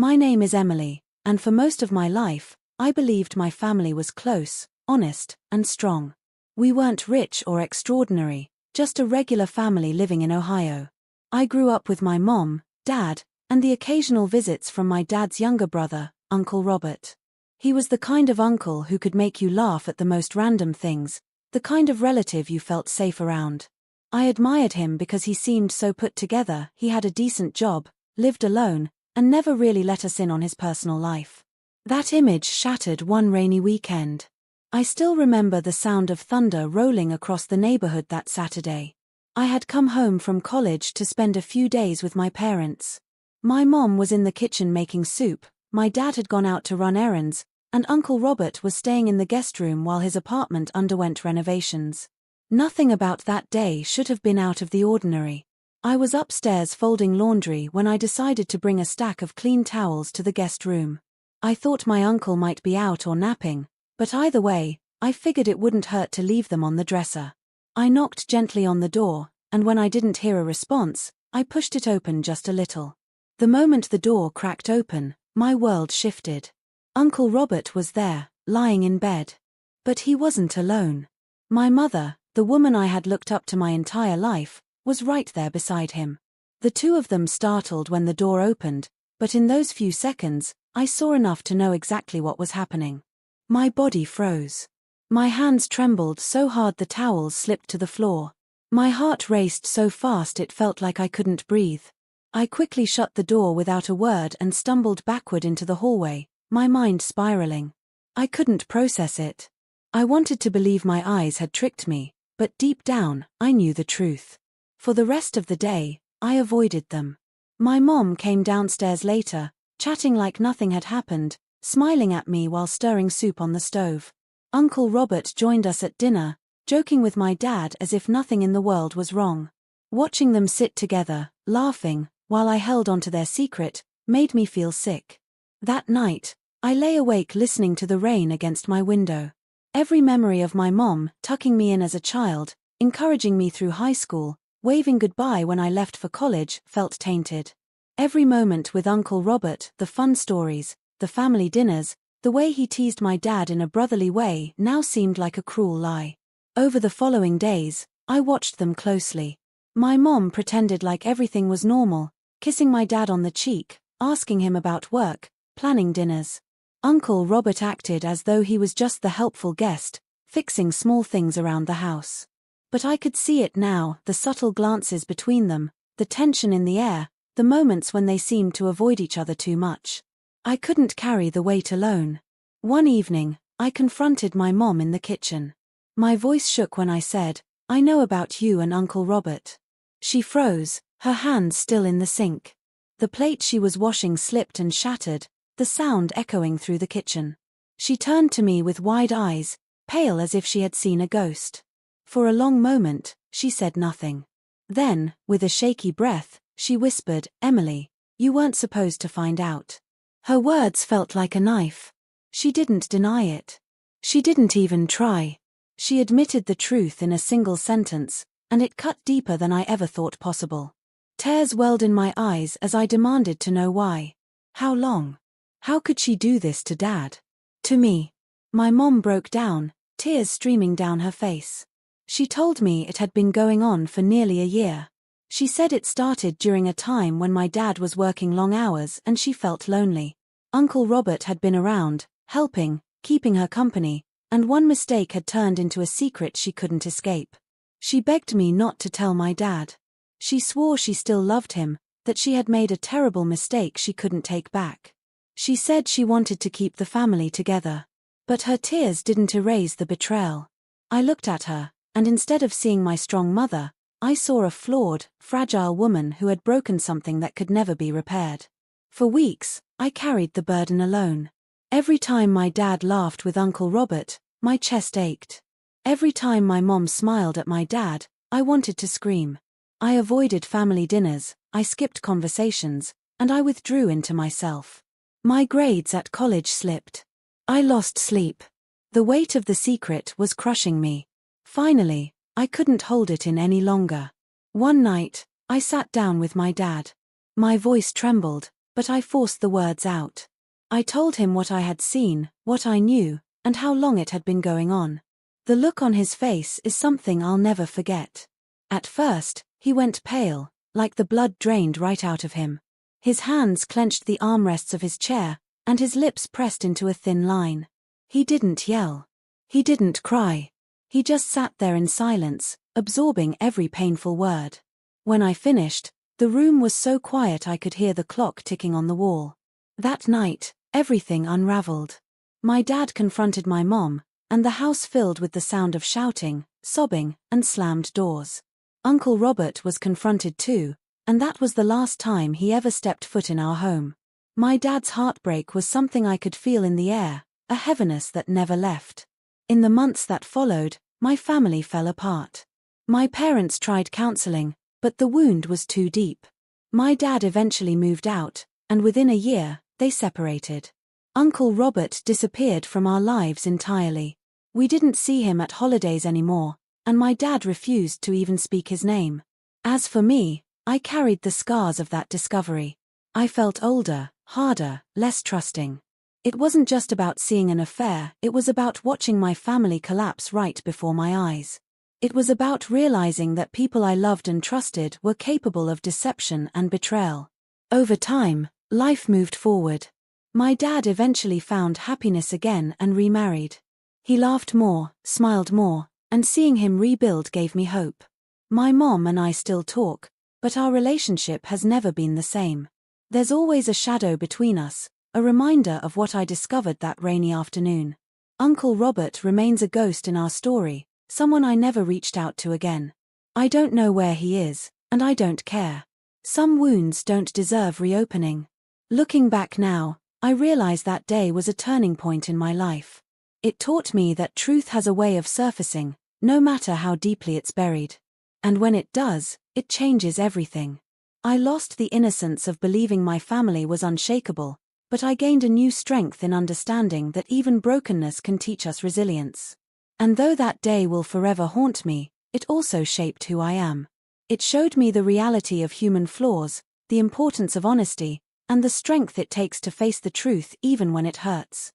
My name is Emily, and for most of my life, I believed my family was close, honest, and strong. We weren't rich or extraordinary, just a regular family living in Ohio. I grew up with my mom, dad, and the occasional visits from my dad's younger brother, Uncle Robert. He was the kind of uncle who could make you laugh at the most random things, the kind of relative you felt safe around. I admired him because he seemed so put together. He had a decent job, lived alone, and never really let us in on his personal life. That image shattered one rainy weekend. I still remember the sound of thunder rolling across the neighborhood that Saturday. I had come home from college to spend a few days with my parents. My mom was in the kitchen making soup, my dad had gone out to run errands, and Uncle Robert was staying in the guest room while his apartment underwent renovations. Nothing about that day should have been out of the ordinary. I was upstairs folding laundry when I decided to bring a stack of clean towels to the guest room. I thought my uncle might be out or napping, but either way, I figured it wouldn't hurt to leave them on the dresser. I knocked gently on the door, and when I didn't hear a response, I pushed it open just a little. The moment the door cracked open, my world shifted. Uncle Robert was there, lying in bed. But he wasn't alone. My mother, the woman I had looked up to my entire life, was right there beside him. The two of them startled when the door opened, but in those few seconds, I saw enough to know exactly what was happening. My body froze. My hands trembled so hard the towels slipped to the floor. My heart raced so fast it felt like I couldn't breathe. I quickly shut the door without a word and stumbled backward into the hallway, my mind spiraling. I couldn't process it. I wanted to believe my eyes had tricked me, but deep down, I knew the truth. For the rest of the day, I avoided them. My mom came downstairs later, chatting like nothing had happened, smiling at me while stirring soup on the stove. Uncle Robert joined us at dinner, joking with my dad as if nothing in the world was wrong. Watching them sit together, laughing, while I held onto their secret, made me feel sick. That night, I lay awake listening to the rain against my window. Every memory of my mom, tucking me in as a child, encouraging me through high school, waving goodbye when I left for college, felt tainted. Every moment with Uncle Robert, the fun stories, the family dinners, the way he teased my dad in a brotherly way now seemed like a cruel lie. Over the following days, I watched them closely. My mom pretended like everything was normal, kissing my dad on the cheek, asking him about work, planning dinners. Uncle Robert acted as though he was just the helpful guest, fixing small things around the house. But I could see it now, the subtle glances between them, the tension in the air, the moments when they seemed to avoid each other too much. I couldn't carry the weight alone. One evening, I confronted my mom in the kitchen. My voice shook when I said, "I know about you and Uncle Robert." She froze, her hands still in the sink. The plate she was washing slipped and shattered, the sound echoing through the kitchen. She turned to me with wide eyes, pale as if she had seen a ghost. For a long moment, she said nothing. Then, with a shaky breath, she whispered, "Emily, you weren't supposed to find out." Her words felt like a knife. She didn't deny it. She didn't even try. She admitted the truth in a single sentence, and it cut deeper than I ever thought possible. Tears welled in my eyes as I demanded to know why. How long? How could she do this to Dad? To me? My mom broke down, tears streaming down her face. She told me it had been going on for nearly a year. She said it started during a time when my dad was working long hours and she felt lonely. Uncle Robert had been around, helping, keeping her company, and one mistake had turned into a secret she couldn't escape. She begged me not to tell my dad. She swore she still loved him, that she had made a terrible mistake she couldn't take back. She said she wanted to keep the family together. But her tears didn't erase the betrayal. I looked at her, and instead of seeing my strong mother, I saw a flawed, fragile woman who had broken something that could never be repaired. For weeks, I carried the burden alone. Every time my dad laughed with Uncle Robert, my chest ached. Every time my mom smiled at my dad, I wanted to scream. I avoided family dinners, I skipped conversations, and I withdrew into myself. My grades at college slipped. I lost sleep. The weight of the secret was crushing me. Finally, I couldn't hold it in any longer. One night, I sat down with my dad. My voice trembled, but I forced the words out. I told him what I had seen, what I knew, and how long it had been going on. The look on his face is something I'll never forget. At first, he went pale, like the blood drained right out of him. His hands clenched the armrests of his chair, and his lips pressed into a thin line. He didn't yell. He didn't cry. He just sat there in silence, absorbing every painful word. When I finished, the room was so quiet I could hear the clock ticking on the wall. That night, everything unraveled. My dad confronted my mom, and the house filled with the sound of shouting, sobbing, and slammed doors. Uncle Robert was confronted too, and that was the last time he ever stepped foot in our home. My dad's heartbreak was something I could feel in the air, a heaviness that never left. In the months that followed, my family fell apart. My parents tried counseling, but the wound was too deep. My dad eventually moved out, and within a year, they separated. Uncle Robert disappeared from our lives entirely. We didn't see him at holidays anymore, and my dad refused to even speak his name. As for me, I carried the scars of that discovery. I felt older, harder, less trusting. It wasn't just about seeing an affair, it was about watching my family collapse right before my eyes. It was about realizing that people I loved and trusted were capable of deception and betrayal. Over time, life moved forward. My dad eventually found happiness again and remarried. He laughed more, smiled more, and seeing him rebuild gave me hope. My mom and I still talk, but our relationship has never been the same. There's always a shadow between us, a reminder of what I discovered that rainy afternoon. Uncle Robert remains a ghost in our story, someone I never reached out to again. I don't know where he is, and I don't care. Some wounds don't deserve reopening. Looking back now, I realize that day was a turning point in my life. It taught me that truth has a way of surfacing, no matter how deeply it's buried. And when it does, it changes everything. I lost the innocence of believing my family was unshakable, but I gained a new strength in understanding that even brokenness can teach us resilience. And though that day will forever haunt me, it also shaped who I am. It showed me the reality of human flaws, the importance of honesty, and the strength it takes to face the truth even when it hurts.